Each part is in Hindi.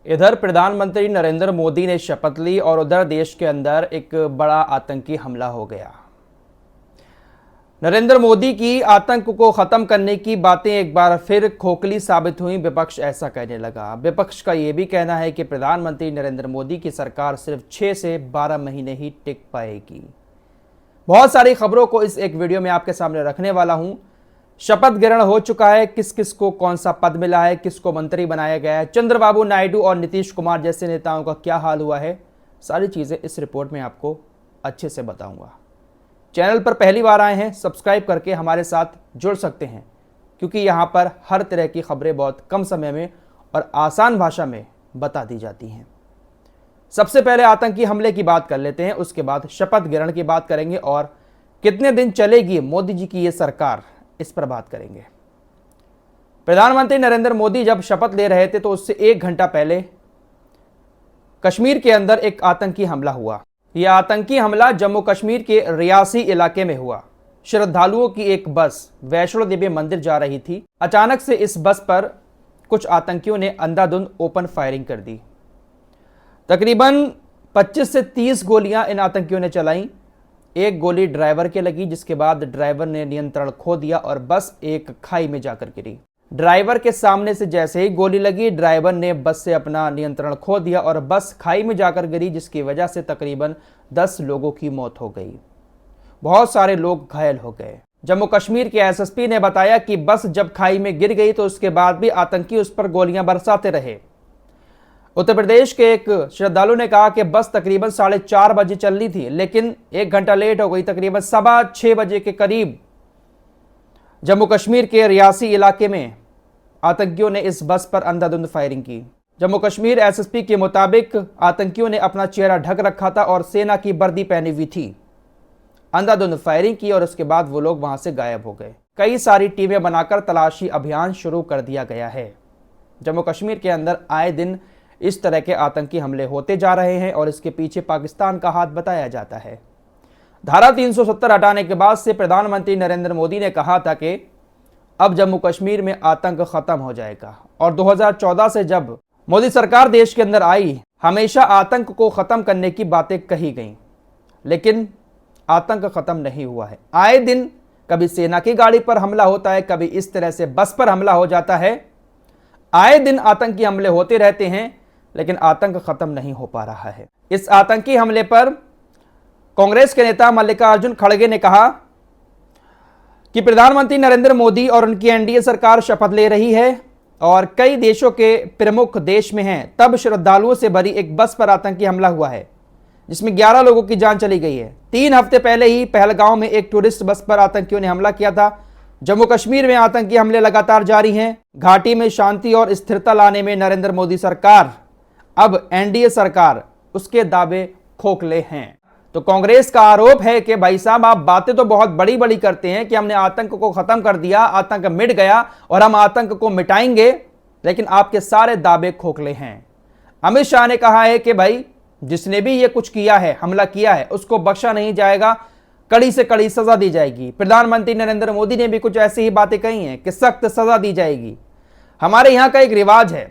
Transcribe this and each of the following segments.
इधर प्रधानमंत्री नरेंद्र मोदी ने शपथ ली और उधर देश के अंदर एक बड़ा आतंकी हमला हो गया। नरेंद्र मोदी की आतंक को खत्म करने की बातें एक बार फिर खोखली साबित हुई। विपक्ष ऐसा कहने लगा। विपक्ष का यह भी कहना है कि प्रधानमंत्री नरेंद्र मोदी की सरकार सिर्फ 6 से 12 महीने ही टिक पाएगी। बहुत सारी खबरों को इस एक वीडियो में आपके सामने रखने वाला हूं। शपथ ग्रहण हो चुका है, किस किस को कौन सा पद मिला है, किसको मंत्री बनाया गया है, चंद्रबाबू नायडू और नीतीश कुमार जैसे नेताओं का क्या हाल हुआ है, सारी चीजें इस रिपोर्ट में आपको अच्छे से बताऊंगा। चैनल पर पहली बार आए हैं, सब्सक्राइब करके हमारे साथ जुड़ सकते हैं, क्योंकि यहाँ पर हर तरह की खबरें बहुत कम समय में और आसान भाषा में बता दी जाती हैं। सबसे पहले आतंकी हमले की बात कर लेते हैं, उसके बाद शपथ ग्रहण की बात करेंगे और कितने दिन चलेगी मोदी जी की ये सरकार, इस पर बात करेंगे। प्रधानमंत्री नरेंद्र मोदी जब शपथ ले रहे थे तो उससे 1 घंटा पहले कश्मीर के अंदर एक आतंकी हमला हुआ। यह आतंकी हमला जम्मू कश्मीर के रियासी इलाके में हुआ। श्रद्धालुओं की एक बस वैष्णो देवी मंदिर जा रही थी। अचानक से इस बस पर कुछ आतंकियों ने अंधाधुंध ओपन फायरिंग कर दी। तकरीबन 25 से 30 गोलियां इन आतंकियों ने चलाई। एक गोली ड्राइवर के लगी, जिसके बाद ड्राइवर ने नियंत्रण खो दिया और बस एक खाई में जाकर गिरी। ड्राइवर के सामने से जैसे ही गोली लगी, ड्राइवर ने बस से अपना नियंत्रण खो दिया और बस खाई में जाकर गिरी, जिसकी वजह से तकरीबन 10 लोगों की मौत हो गई। बहुत सारे लोग घायल हो गए। जम्मू कश्मीर के एसएसपी ने बताया कि बस जब खाई में गिर गई तो उसके बाद भी आतंकी उस पर गोलियां बरसाते रहे। उत्तर प्रदेश के एक श्रद्धालु ने कहा कि बस तकरीबन 4:30 बजे चलनी थी, लेकिन 1 घंटा लेट हो गई। तकरीबन 6:15 बजे के करीब जम्मू कश्मीर के रियासी इलाके में आतंकियों ने इस बस पर अंधाधुंध फायरिंग की। जम्मू कश्मीर एसएसपी के मुताबिक आतंकियों ने अपना चेहरा ढक रखा था और सेना की वर्दी पहनी हुई थी। अंधाधुंध फायरिंग की और उसके बाद वो लोग वहां से गायब हो गए। कई सारी टीमें बनाकर तलाशी अभियान शुरू कर दिया गया है। जम्मू कश्मीर के अंदर आए दिन इस तरह के आतंकी हमले होते जा रहे हैं और इसके पीछे पाकिस्तान का हाथ बताया जाता है। धारा 370 हटाने के बाद से प्रधानमंत्री नरेंद्र मोदी ने कहा था कि अब जम्मू कश्मीर में आतंक खत्म हो जाएगा, और 2014 से जब मोदी सरकार देश के अंदर आई, हमेशा आतंक को खत्म करने की बातें कही गई, लेकिन आतंक खत्म नहीं हुआ है। आए दिन कभी सेना की गाड़ी पर हमला होता है, कभी इस तरह से बस पर हमला हो जाता है। आए दिन आतंकी हमले होते रहते हैं, लेकिन आतंक खत्म नहीं हो पा रहा है। इस आतंकी हमले पर कांग्रेस के नेता मल्लिकार्जुन खड़गे ने कहा कि प्रधानमंत्री नरेंद्र मोदी और उनकी एनडीए सरकार शपथ ले रही है और कई देशों के प्रमुख देश में हैं, तब श्रद्धालुओं से भरी एक बस पर आतंकी हमला हुआ है, जिसमें 11 लोगों की जान चली गई है। 3 हफ्ते पहले ही पहलगांव में एक टूरिस्ट बस पर आतंकियों ने हमला किया था। जम्मू कश्मीर में आतंकी हमले लगातार जारी हैं। घाटी में शांति और स्थिरता लाने में नरेंद्र मोदी सरकार, अब एनडीए सरकार, उसके दावे खोखले हैं। तो कांग्रेस का आरोप है कि भाई साहब, आप बातें तो बहुत बड़ी बड़ी करते हैं कि हमने आतंक को खत्म कर दिया, आतंक मिट गया और हम आतंक को मिटाएंगे, लेकिन आपके सारे दावे खोखले हैं। अमित शाह ने कहा है कि भाई जिसने भी ये कुछ किया है, हमला किया है, उसको बख्शा नहीं जाएगा, कड़ी से कड़ी सजा दी जाएगी। प्रधानमंत्री नरेंद्र मोदी ने भी कुछ ऐसी ही बातें कही हैं कि सख्त सजा दी जाएगी। हमारे यहां का एक रिवाज है,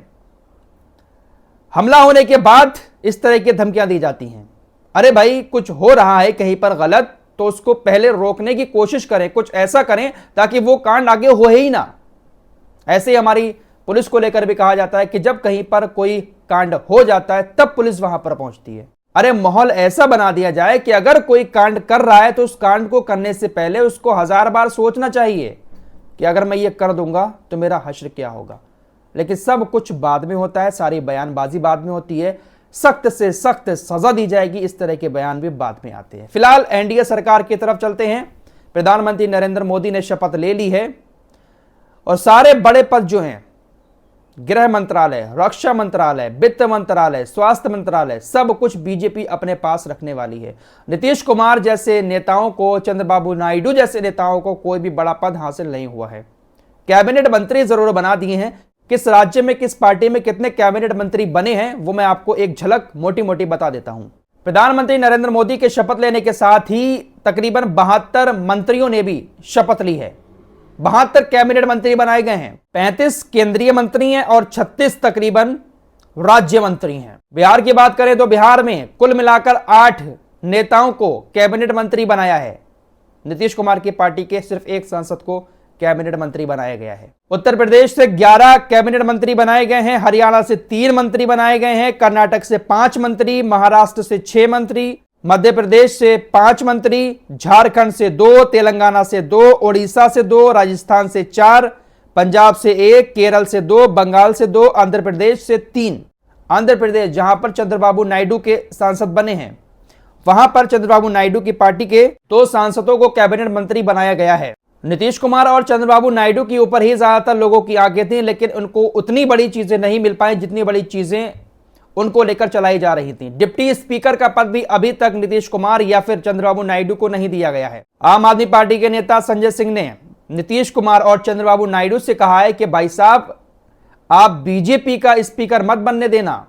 हमला होने के बाद इस तरह की धमकियां दी जाती हैं। अरे भाई, कुछ हो रहा है कहीं पर गलत, तो उसको पहले रोकने की कोशिश करें, कुछ ऐसा करें ताकि वो कांड आगे हो ही ना। ऐसे ही हमारी पुलिस को लेकर भी कहा जाता है कि जब कहीं पर कोई कांड हो जाता है तब पुलिस वहां पर पहुंचती है। अरे माहौल ऐसा बना दिया जाए कि अगर कोई कांड कर रहा है तो उस कांड को करने से पहले उसको 1000 बार सोचना चाहिए कि अगर मैं ये कर दूंगा तो मेरा हश्र क्या होगा। लेकिन सब कुछ बाद में होता है, सारी बयानबाजी बाद में होती है। सख्त से सख्त सजा दी जाएगी, इस तरह के बयान भी बाद में आते हैं। फिलहाल एनडीए सरकार की तरफ चलते हैं। प्रधानमंत्री नरेंद्र मोदी ने शपथ ले ली है और सारे बड़े पद जो हैं, गृह मंत्रालय, रक्षा मंत्रालय, वित्त मंत्रालय, स्वास्थ्य मंत्रालय, सब कुछ बीजेपी अपने पास रखने वाली है। नीतीश कुमार जैसे नेताओं को, चंद्रबाबू नायडू जैसे नेताओं को कोई भी बड़ा पद हासिल नहीं हुआ है। कैबिनेट मंत्री जरूर बना दिए हैं। किस राज्य में, किस पार्टी में कितने कैबिनेट मंत्री बने हैं, वो मैं आपको एक झलक मोटी मोटी बता देता हूं। प्रधानमंत्री नरेंद्र मोदी के शपथ लेने के साथ ही तकरीबन 72 मंत्रियों ने भी शपथ ली है। 72 कैबिनेट मंत्री बनाए गए हैं। 35 केंद्रीय मंत्री हैं और 36 तकरीबन राज्य मंत्री हैं। बिहार की बात करें तो बिहार में कुल मिलाकर 8 नेताओं को कैबिनेट मंत्री बनाया है। नीतीश कुमार की पार्टी के सिर्फ एक सांसद को कैबिनेट मंत्री बनाया गया है। उत्तर प्रदेश से 11 कैबिनेट मंत्री बनाए गए हैं, हरियाणा से 3 मंत्री बनाए गए हैं, कर्नाटक से 5 मंत्री, महाराष्ट्र से 6 मंत्री, मध्य प्रदेश से 5 मंत्री, झारखंड से 2, तेलंगाना से 2, ओडिशा से 2, राजस्थान से 4, पंजाब से 1, केरल से 2, बंगाल से 2, आंध्र प्रदेश से 3। आंध्र प्रदेश जहां पर चंद्रबाबू नायडू के सांसद बने हैं, वहां पर चंद्रबाबू नायडू की पार्टी के 2 सांसदों को कैबिनेट मंत्री बनाया गया है। नीतीश कुमार और चंद्रबाबू नायडू के ऊपर ही ज्यादातर लोगों की आंखें थी, लेकिन उनको उतनी बड़ी चीजें नहीं मिल पाई जितनी बड़ी चीजें उनको लेकर चलाई जा रही थी। डिप्टी स्पीकर का पद भी अभी तक नीतीश कुमार या फिर चंद्रबाबू नायडू को नहीं दिया गया है। आम आदमी पार्टी के नेता संजय सिंह ने नीतीश कुमार और चंद्रबाबू नायडू से कहा है कि भाई साहब, आप बीजेपी का स्पीकर मत बनने देना।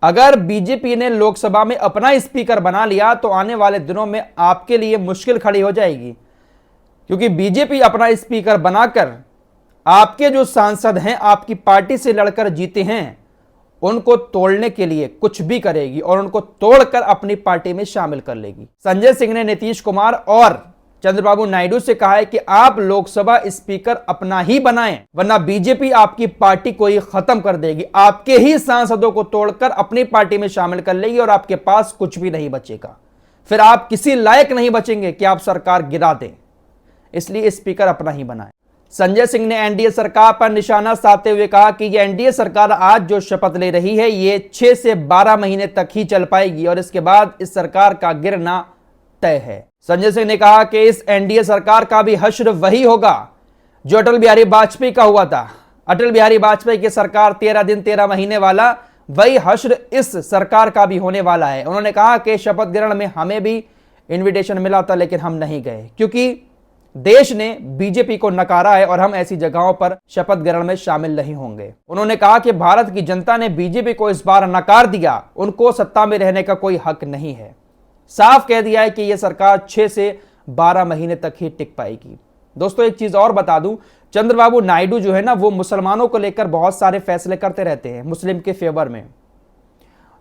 अगर बीजेपी ने लोकसभा में अपना स्पीकर बना लिया तो आने वाले दिनों में आपके लिए मुश्किल खड़ी हो जाएगी, क्योंकि बीजेपी अपना स्पीकर बनाकर आपके जो सांसद हैं, आपकी पार्टी से लड़कर जीते हैं, उनको तोड़ने के लिए कुछ भी करेगी और उनको तोड़कर अपनी पार्टी में शामिल कर लेगी। संजय सिंह ने नीतीश कुमार और चंद्रबाबू नायडू से कहा है कि आप लोकसभा स्पीकर अपना ही बनाएं, वरना बीजेपी आपकी पार्टी को ही खत्म कर देगी, आपके ही सांसदों को तोड़कर अपनी पार्टी में शामिल कर लेगी और आपके पास कुछ भी नहीं बचेगा। फिर आप किसी लायक नहीं बचेंगे कि आप सरकार गिरा दें। इसलिए स्पीकर अपना ही बनाएं। संजय सिंह ने एनडीए सरकार पर निशाना साधते हुए कहा कि ये एनडीए सरकार आज जो शपथ ले रही है, ये 6 से 12 महीने तक ही चल पाएगी और इसके बाद इस सरकार का गिरना तय है। संजय सिंह ने कहा कि इस एनडीए सरकार का भी हश्र वही होगा जो अटल बिहारी वाजपेयी का हुआ था। अटल बिहारी वाजपेयी की सरकार 13 दिन 13 महीने वाला, वही हश्र इस सरकार का भी होने वाला है। उन्होंने कहा कि शपथ ग्रहण में हमें भी इन्विटेशन मिला था, लेकिन हम नहीं गए क्योंकि देश ने बीजेपी को नकारा है और हम ऐसी जगहों पर शपथ ग्रहण में शामिल नहीं होंगे। उन्होंने कहा कि भारत की जनता ने बीजेपी को इस बार नकार दिया, उनको सत्ता में रहने का कोई हक नहीं है। साफ कह दिया है कि यह सरकार 6 से 12 महीने तक ही टिक पाएगी। दोस्तों, एक चीज और बता दूं, चंद्रबाबू नायडू जो है ना, वो मुसलमानों को लेकर बहुत सारे फैसले करते रहते हैं मुस्लिम के फेवर में।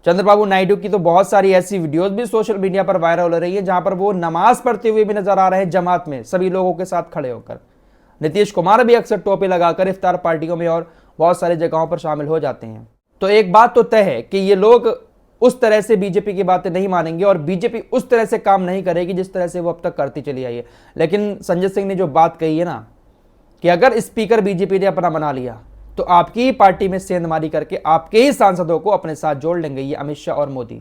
चंद्रबाबू नायडू की तो बहुत सारी ऐसी वीडियोस भी सोशल मीडिया पर वायरल हो रही है जहां पर वो नमाज पढ़ते हुए भी नजर आ रहे हैं जमात में, सभी लोगों के साथ खड़े होकर। नीतीश कुमार भी अक्सर टोपी लगाकर इफ्तार पार्टियों में और बहुत सारी जगहों पर शामिल हो जाते हैं। तो एक बात तो तय है कि ये लोग उस तरह से बीजेपी की बातें नहीं मानेंगे और बीजेपी उस तरह से काम नहीं करेगी जिस तरह से वो अब तक करती चली आई है। लेकिन संजय सिंह ने जो बात कही है ना, कि अगर स्पीकर बीजेपी ने अपना बना लिया तो आपकी ही पार्टी में सेंधमारी करके आपके ही सांसदों को अपने साथ जोड़ लेंगे ये अमित शाह और मोदी,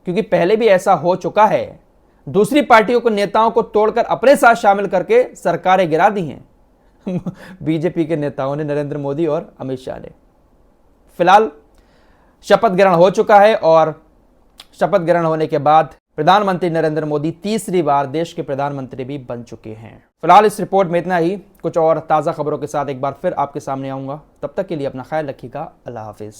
क्योंकि पहले भी ऐसा हो चुका है। दूसरी पार्टियों को, नेताओं को तोड़कर अपने साथ शामिल करके सरकारें गिरा दी हैं बीजेपी के नेताओं ने, नरेंद्र मोदी और अमित शाह ने। फिलहाल शपथ ग्रहण हो चुका है और शपथ ग्रहण होने के बाद प्रधानमंत्री नरेंद्र मोदी तीसरी बार देश के प्रधानमंत्री भी बन चुके हैं। फिलहाल इस रिपोर्ट में इतना ही। कुछ और ताज़ा खबरों के साथ एक बार फिर आपके सामने आऊंगा। तब तक के लिए अपना ख्याल रखिएगा। अल्लाह हाफिज।